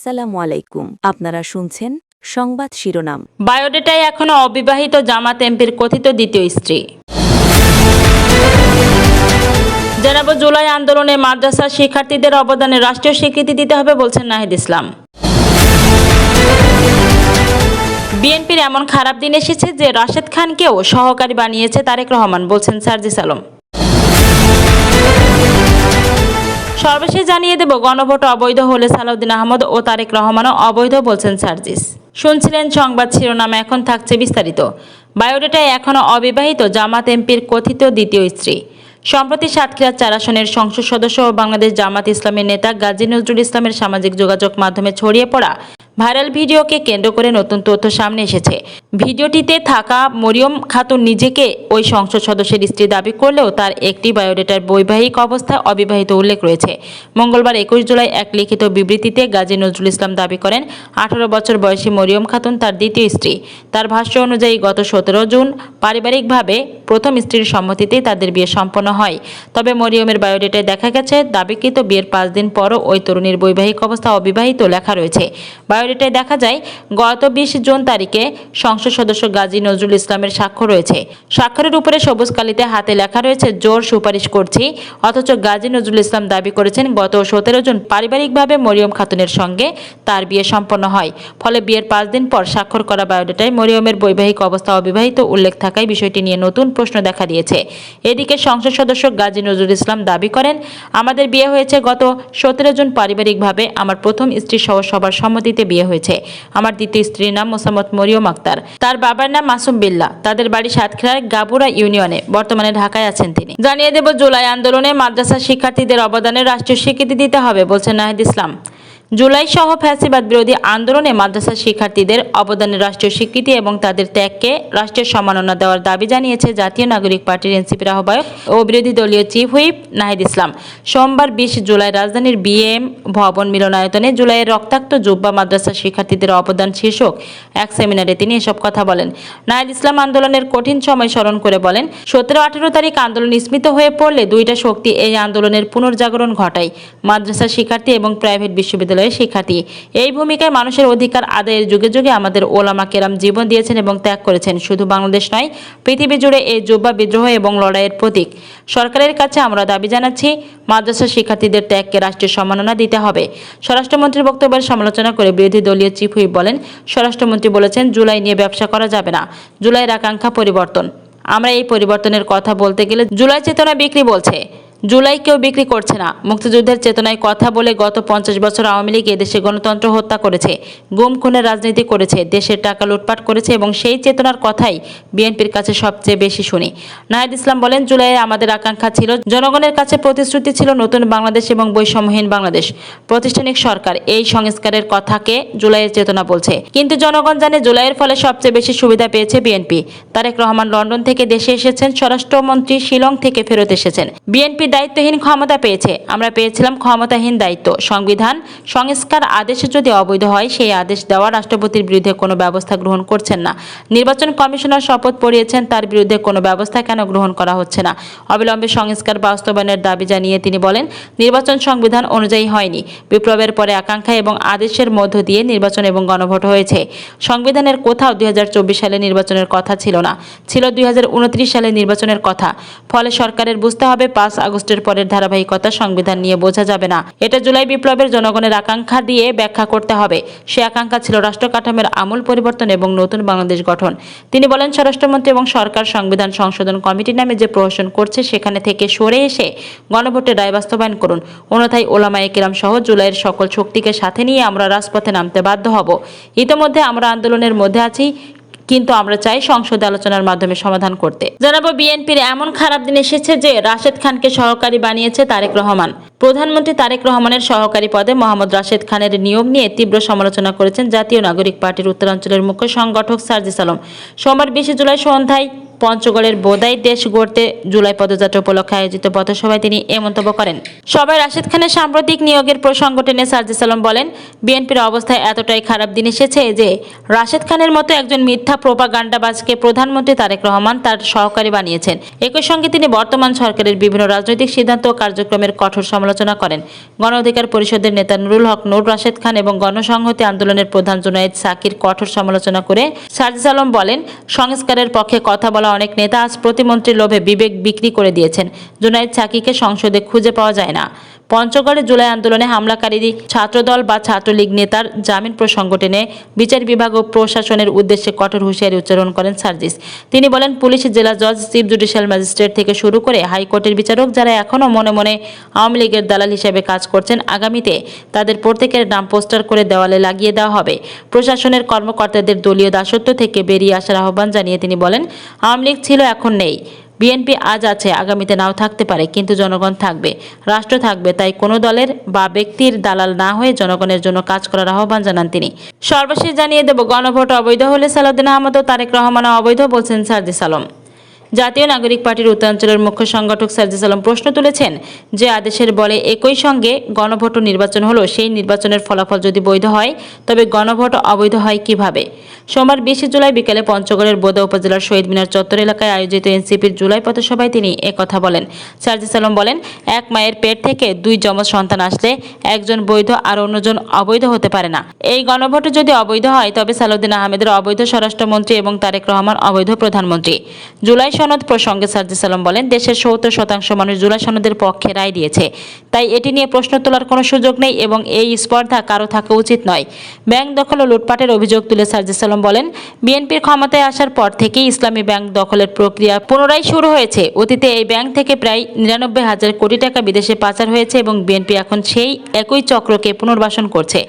আসসালামু আলাইকুম। আপনারা শুনছেন সংবাদ শিরোনাম। বায়োডেটায় এখনো অবিবাহিত জামাত এমপির কথিত দ্বিতীয় স্ত্রী। জানাবো জুলাই আন্দোলনে মাদ্রাসার শিক্ষার্থীদের অবদানে রাষ্ট্রীয় স্বীকৃতি দিতে হবে বলছেন নাহিদ ইসলাম। বিএনপির এমন খারাপ দিন এসেছে যে রাশেদ খানকেও সহকারী বানিয়েছে তারেক রহমান বলছেন সার্জিস আলম। সর্বশেষ জানিয়ে দেব গণভোট অবৈধ হলে সালাউদ্দিন আহমদ ও তারেক রহমানও অবৈধ বলছেন সার্জিস। শুনছিলেন সংবাদ শিরোনাম, এখন থাকছে বিস্তারিত। বায়োডেটায় এখনও অবিবাহিত জামাত এমপির কথিত দ্বিতীয় স্ত্রী। সম্প্রতি সাতক্ষীরা ৪ আসনের সংসদ সদস্য ও বাংলাদেশ জামাত ইসলামের নেতা গাজী নজরুল ইসলামের সামাজিক যোগাযোগ মাধ্যমে ছড়িয়ে পড়া ভাইরাল ভিডিওকে কেন্দ্র করে নতুন তথ্য সামনে এসেছে। ভিডিওটিতে থাকা মরিয়ম খাতুন নিজেকে ওই সংসদ সদস্যের স্ত্রী দাবি করলেও তার একটি বায়োডেটার বৈবাহিক অবস্থায় অবিবাহিত উল্লেখ রয়েছে। মঙ্গলবার ২১ জুলাই এক লিখিত বিবৃতিতে গাজী নজরুল ইসলাম দাবি করেন ১৮ বছর বয়সী মরিয়ম খাতুন তার দ্বিতীয় স্ত্রী। তার ভাষ্য অনুযায়ী গত ১৭ জুন পারিবারিকভাবে প্রথম স্ত্রীর সম্মতিতে তাদের বিয়ে সম্পন্ন হয়। তবে মরিয়মের বায়োডেটায় দেখা গেছে দাবিকৃত বিয়ের ৫ দিন পরও ওই তরুণীর বৈবাহিক অবস্থা অবিবাহিত লেখা রয়েছে। বায়োডেটায় দেখা যায় গত ২০ জুন তারিখে সংসদ সদস্য গাজী নজরুল ইসলামের স্বাক্ষর রয়েছে। স্বাক্ষরের উপরে সবুজ কালিতে হাতে লেখা রয়েছে জোর সুপারিশ করছি, অথচ গাজী নজরুল ইসলাম দাবি করেছেন গত ১৭ জুন পারিবারিকভাবে মরিয়ম খাতুনের সঙ্গে তার বিয়ে সম্পন্ন হয়। ফলে বিয়ের ৫ দিন পর স্বাক্ষর করা বায়োডেটায় মরিয়মের বৈবাহিক অবস্থা অবিবাহিত উল্লেখ থাকায় বিষয়টি নিয়ে নতুন প্রশ্ন দেখা দিয়েছে। এদিকে সংসদ সদস্য গাজী নজরুল ইসলাম দাবি করেন, আমাদের বিয়ে হয়েছে গত ১৭ জুন পারিবারিকভাবে, আমার প্রথম স্ত্রী সহ সবার সম্মতিতে বিয়ে হয়েছে। আমার দ্বিতীয় স্ত্রীর নাম মোসাম্মদ মরিয়ম আক্তার, তার বাবার নাম মাসুম বিল্লাহ, তাদের বাড়ি সাতক্ষীরার গাবুরা ইউনিয়নে, বর্তমানে ঢাকায় আছেন তিনি। জানিয়ে দেব জুলাই আন্দোলনে মাদ্রাসা শিক্ষার্থীদের অবদানে রাষ্ট্রীয় স্বীকৃতি দিতে হবে বলছেন নাহিদ ইসলাম। জুলাই সহ ফ্যাসিবাদ বিরোধী আন্দোলনে মাদ্রাসা শিক্ষার্থীদের অবদানের রাষ্ট্রীয় স্বীকৃতি এবং তাদের ত্যাগকে রাষ্ট্রীয় সম্মাননা দেওয়ার দাবি জানিয়েছে জাতীয় নাগরিক পার্টির এনসিপির আহ্বায়ক ও বিরোধী দলীয় চিফ হুইপ নাহিদ ইসলাম। সোমবার ২০ জুলাই রাজধানীর বিএম ভবন মিলনায়তনে জুলাইয়ের রক্তাক্ত জুব্বা মাদ্রাসা শিক্ষার্থীদের অবদান শীর্ষক এক সেমিনারে তিনি এসব কথা বলেন। নাহিদ ইসলাম আন্দোলনের কঠিন সময় স্মরণ করে বলেন, ১৭-১৮ তারিখ আন্দোলন স্মৃত হয়ে পড়লে দুইটা শক্তি এই আন্দোলনের পুনর্জাগরণ ঘটায়, মাদ্রাসা শিক্ষার্থী এবং প্রাইভেট বিশ্ববিদ্যালয় শিক্ষার্থী। এই ভূমিকায় মানুষের অধিকার আদায়ের যুগে যুগে আমাদের ওলামা কেরাম জীবন দিয়েছেন এবং ত্যাগ করেছেন। শুধু বাংলাদেশ নয়, পৃথিবী জুড়ে এই জুব্বা বিদ্রোহ এবং লড়াইয়ের প্রতীক। সরকারের কাছে আমরা দাবি জানাচ্ছি, মাদ্রাসা শিক্ষার্থীদের ত্যাগকে রাষ্ট্রীয় সম্মাননা দিতে হবে। স্বরাষ্ট্রমন্ত্রীর বক্তব্যের সমালোচনা করে বিরোধী দলীয় চিফ হুইপ বলেন, স্বরাষ্ট্রমন্ত্রী বলেছেন জুলাই নিয়ে ব্যবসা করা যাবে না। জুলাইয়ের আকাঙ্ক্ষা পরিবর্তন। আমরা এই পরিবর্তনের কথা বলতে গেলে জুলাই চেতনা বিক্রি বলছে। জুলাই কেউ বিক্রি করছে না। মুক্তিযুদ্ধের চেতনায় কথা বলে গত ৫০ বছর আওয়ামী লীগ এদেশে গণতন্ত্র হত্যা করেছে, গুম খুনের রাজনীতি করেছে, দেশের টাকা লুটপাট করেছে এবং সেই চেতনার কথাই বিএনপির কাছে সবচেয়ে বেশি শুনি। নাহিদ ইসলাম বলেন, জুলাইয়ে আমাদের আকাঙ্ক্ষা ছিল, জনগণের কাছে প্রতিশ্রুতি ছিল নতুন বাংলাদেশ এবং বৈষম্যহীন বাংলাদেশ। প্রাতিষ্ঠানিক সরকার এই সংস্কারের কথাকে জুলাইয়ের চেতনা বলছে। কিন্তু জনগণ জানে জুলাইয়ের ফলে সবচেয়ে বেশি সুবিধা পেয়েছে বিএনপি। তারেক রহমান লন্ডন থেকে দেশে এসেছেন, স্বরাষ্ট্রমন্ত্রী শিলং থেকে ফেরত এসেছেন। বিএনপি দায়িত্বহীন ক্ষমতা পেয়েছে, আমরা পেয়েছিলাম ক্ষমতাহীন দায়িত্ব। সংবিধান সংস্কার আদেশে যদি অবৈধ হয়, সেই আদেশ দেওয়া রাষ্ট্রপতির বিরুদ্ধে কোনো ব্যবস্থা গ্রহণ করছেন না। নির্বাচন কমিশনার শপথ পড়িয়েছেন, তার বিরুদ্ধে কোনো ব্যবস্থা কেন গ্রহণ করা হচ্ছে না? অবিলম্বে সংস্কার বাস্তবায়নের দাবি জানিয়ে তিনি বলেন, নির্বাচন সংবিধান অনুযায়ী হয়নি। বিপ্লবের পরে আকাঙ্ক্ষা এবং আদেশের মধ্য দিয়ে নির্বাচন এবং গণভোট হয়েছে। সংবিধানের কোথাও ২০২৪ সালে নির্বাচনের কথা ছিল না, ছিল ২০২৯ সালে নির্বাচনের কথা। ফলে সরকারের বুঝতে হবে ৫ আগস্টের পরের ধারাবাহিকতা সংবিধান নিয়ে বোঝা যাবে না। এটা জুলাই বিপ্লবের জনগণের আকাঙ্ক্ষা দিয়ে ব্যাখ্যা করতে হবে। সে আকাঙ্ক্ষা ছিল রাষ্ট্র কাঠামোর আমূল পরিবর্তন এবং নতুন বাংলাদেশ গঠন। তিনি বলেন, স্বরাষ্ট্রমন্ত্রী এবং সরকার সংবিধান সংশোধন কমিটি নামে যে প্রহসন করছে, সেখানে থেকে সরে এসে গণভোটের রায় বাস্তবায়ন করুন। অন্যথায় ওলামায়ে কেরাম সহ জুলাইয়ের সকল শক্তিকে সাথে নিয়ে আমরা রাজপথে নামতে বাধ্য হব। ইতোমধ্যে আমরা আন্দোলনের মধ্যে আছি, কিন্তু আমরা চাই সংসদে আলোচনার মাধ্যমে সমাধান করতে। জানাবো বিএনপির এমন খারাপ দিন এসেছে যে রাশেদ খানকে সহকারী বানিয়েছে তারেক রহমান। প্রধানমন্ত্রী তারেক রহমানের সহকারী পদে মোহাম্মদ রাশেদ খানের নিয়োগ নিয়ে তীব্র সমালোচনা করেছেন জাতীয় নাগরিক পার্টির উত্তরাঞ্চলের মুখ্য সংগঠক সার্জিস আলম। সোমবার ২০ জুলাই সন্ধ্যায় পঞ্চগড়ের বোদাই দেশ গড়তে জুলাই পদযাত্রা উপলক্ষে আয়োজিত পথসভায় তিনি এ মন্তব্য করেন। সভায় রাশেদ খানের সাম্প্রতিক নিয়োগের প্রসঙ্গ টেনে সার্জিস আলম বলেন, বিএনপির অবস্থা এতটাই খারাপ দিন এসেছে যে রাশেদ খানের মতো একজন মিথ্যা প্রোপাগান্ডাবাজকে প্রধানমন্ত্রী তারেক রহমান তার সহকারী বানিয়েছেন। একই সঙ্গে তিনি বর্তমান সরকারের বিভিন্ন রাজনৈতিক সিদ্ধান্ত ও কার্যক্রমের কঠোর সমালোচনা করেন। গণ অধিকার পরিষদের নেতা নুরুল হক নূর রাশেদ খান এবং গণসংহতি আন্দোলনের প্রধান জুনায়েদ সাকির কঠোর সমালোচনা করে সার্জিস আলম বলেন, সংস্কারের পক্ষে কথা বলা অনেক নেতা আজ প্রতিমন্ত্রীর লোভে বিবেক বিক্রি করে দিয়েছেন। জুনায়েদ সাকিকে সংসদে খুঁজে পাওয়া যায় না। পঞ্চগড়ে জুলাই আন্দোলনে হামলাকারী ছাত্রদল বা ছাত্রলীগ নেতার জামিন প্রসঙ্গ টেনে বিচার বিভাগ ও প্রশাসনের উদ্দেশ্যে কঠোর হুঁশিয়ারি উচ্চারণ করেন সার্জিস। তিনি বলেন, পুলিশ, জেলা জজ, চিফ জুডিশিয়াল ম্যাজিস্ট্রেট থেকে শুরু করে হাইকোর্টের বিচারক যারা এখনও মনে মনে আওয়ামী লীগের দালাল হিসেবে কাজ করছেন, আগামীতে তাদের প্রত্যেকের নাম পোস্টার করে দেওয়ালে লাগিয়ে দেওয়া হবে। প্রশাসনের কর্মকর্তাদের দলীয় দাসত্ব থেকে বেরিয়ে আসার আহ্বান জানিয়ে তিনি বলেন, আওয়ামী লীগ ছিল, এখন নেই। বিএনপি আজ আছে, আগামীতে নাও থাকতে পারে, কিন্তু জনগণ থাকবে, রাষ্ট্র থাকবে। তাই কোনো দলের বা ব্যক্তির দালাল না হয়ে জনগণের জন্য কাজ করার আহ্বান জানান তিনি। সর্বশেষ জানিয়ে দেব, গণভোট অবৈধ হলে সালাউদ্দিন আহমদ ও তারেক রহমান অবৈধ, বলছেন সার্জিস আলম। জাতীয় নাগরিক পার্টির উত্তরাঞ্চলের মুখ্য সংগঠক সার্জিস আলম প্রশ্ন তুলেছেন যে আদেশের বলে একই সঙ্গে গণভোট নির্বাচন হলো, সেই নির্বাচনের ফলাফল যদি বৈধ হয় তবে গণভোট অবৈধ হয় কিভাবে? সোমবার 20 জুলাই বিকেলে পঞ্চগড়ের বোদা উপজেলার শহীদ মিনার চত্বর এলাকায় আয়োজিত এনসিপির জুলাই পথসভায় তিনি একথা বলেন। সার্জিস আলম বলেন, এক মায়ের পেট থেকে 2 যমজ সন্তান আসলে একজন বৈধ আর অন্যজন অবৈধ হতে পারে না। এই গণভোট যদি অবৈধ হয় তবে সালাউদ্দিন আহমেদের অবৈধ স্বরাষ্ট্রমন্ত্রী এবং তারেক রহমান অবৈধ প্রধানমন্ত্রী। জুলাই সনদ প্রসঙ্গে সার্জিস আলম বলেন, দেশের 70% মানুষ জুলাই সনদের পক্ষে রায় দিয়েছে, তাই এটি নিয়ে প্রশ্ন তোলার কোনো সুযোগ নেই এবং এই স্পর্ধা কারো থাকা উচিত নয়। ব্যাংক দখল ও লুটপাটের অভিযোগ তুলে সার্জিস আলম বলেন, বিএনপির ক্ষমতায় আসার পর থেকেই ইসলামী ব্যাংক দখলের প্রক্রিয়া পুনরায় শুরু হয়েছে। অতীতে এই ব্যাংক থেকে প্রায় 99,000 কোটি টাকা বিদেশে পাচার হয়েছে এবং বিএনপি এখন সেই একই চক্রকে পুনর্বাসন করছে।